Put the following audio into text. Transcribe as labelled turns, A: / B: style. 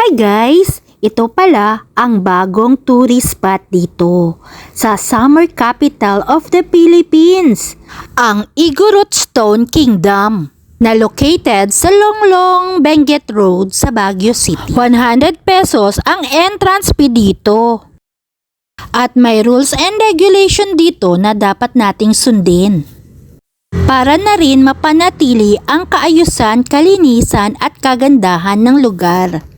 A: Hi guys! Ito pala ang bagong tourist spot dito sa summer capital of the Philippines, ang Igorot Stone Kingdom, na located sa Longlong, Benguet Road sa Baguio City. 100 pesos ang entrance fee dito. At may rules and regulation dito na dapat nating sundin, para na rin mapanatili ang kaayusan, kalinisan at kagandahan ng lugar.